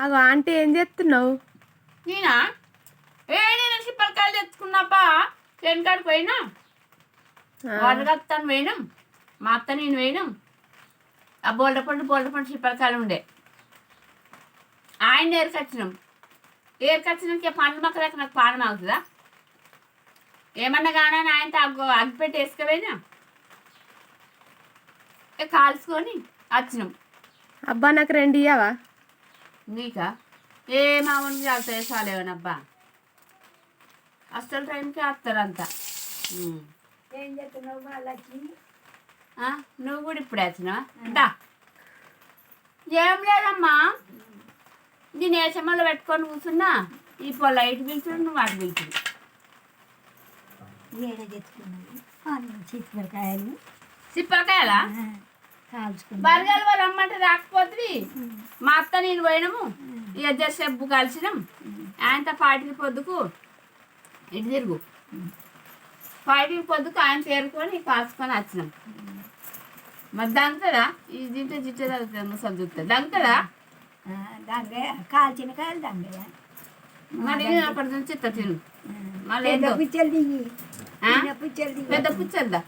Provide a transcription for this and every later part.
అగో ఆంటీ ఏం చేస్తున్నావు? నేనా నేను సిప్పలకాయలు తెచ్చుకున్నాపా చేనుకాడికి పోయినా వడగత్తాను పోయినాం మా అత్త నేను పోయినాం. ఆ బోల్డపండు సిప్పలకాయలు ఉండే ఆయన ఏరుకొచ్చినాక పండ్లు మొక్కలేక నాకు పానం అవుతుందా ఏమన్నా కానీ ఆయనతో అగ్గిపెట్టి వేసుకుపోయినా కాల్చుకొని వచ్చినాం. అబ్బా నాకు 2 ఇయ్యవా? నీకా ఏమావుని చాలుతాయి చాలేవనబ్బా అసలు టైంకి వస్తారు అంతా. ఏం చెప్తున్నావు వాళ్ళకి? నువ్వు కూడా ఇప్పుడే వచ్చినావా? అంటా ఏం లేదమ్మా నేను ఏసమ్మలో పెట్టుకొని కూర్చున్నా ఇప్పుడు లైట్ పిలుచుడు నువ్వు అటు పిలుచుడు. ఏడ తెచ్చుకున్నావు చిప్పకాయలు? సిప్పలకాయలా కాల్చుకున్నా బరగాలు వాళ్ళు రమ్మంటే రాకపోతుంది. మా అత్త నేను పోయినాము ఇక జస్సెబ్బు కలిసినాం. ఆయనతో 40 పొద్దుకు ఇటు తిరుగు 40 పొద్దుకు ఆయన తేరుకొని కాల్చుకొని వచ్చినాం. మరి దంగుతుందా? ఈ తింటే జిట్టే తగ్గుతుంది ముసలు చూస్తుంది దంగుతుందా? దంగే కాల్చిన కాయలు దంగయా మరి అప్పటి నుంచి ఇట్లా తిను మళ్ళీ పెద్ద పుచ్చలు దిగి పుచ్చలు దిగి పెద్ద పుచ్చద్దా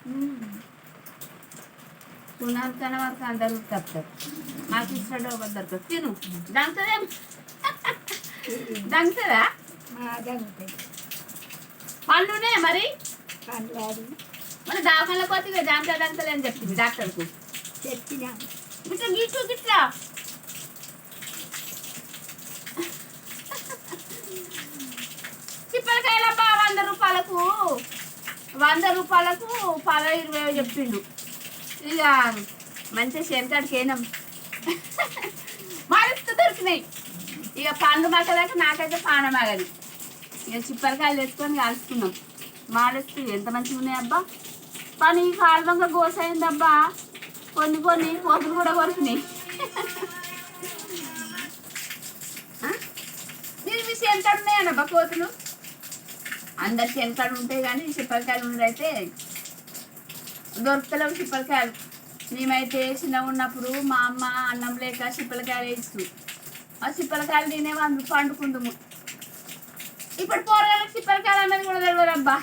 పునాదికైనా వరకు అందరూ తప్పుతారు. మాకు ఇష్టం దొరుకుతుంది తిను దంగుతుందేం దంగుతుందా? దంగుతాయి పండునే మరి పండ్లు మన దాఖల్లో పోతే జామకాయ దంగుతుంది అని చెప్పింది డాక్టర్కు. చెప్పినా ఇట్లా గిట్టు గిట్లా చిప్పలకాయలబ్బా 100 రూపాయలకు 10-20 చెప్పిండు. ఇక మంచిగా శనకాడికి అయినాం మరుస్తూ దొరికినాయి. ఇక పండు మక్కలేక నాకైతే పానం ఆగది. ఇక చిప్పలకాయలు తెచ్చుకొని కాల్చుకున్నాం. మారుస్తూ ఎంత మంచిగా ఉన్నాయబ్బా. పని కాలువంగా గోసైందబ్బా. కొన్ని కోతులు కూడా కొరికినాయి. నేను మీ శనకాడు ఉన్నాయన్నబ్బా కోతులు. అందరు శనకాడు ఉంటాయి కానీ చిప్పలకాయలు ఉండైతే దొరుకుతలేవు చిప్పలకాయలు. మేమైతే చిన్నగా ఉన్నప్పుడు మా అమ్మ అన్నం లేక చిప్పలకాయలు వేస్తూ ఆ చిప్పలకాయలు తినే పండుకుందాము. ఇప్పుడు పోరగాళ్ళకి చిప్పలకాయలు అన్నది కూడా తెలియదు అబ్బా.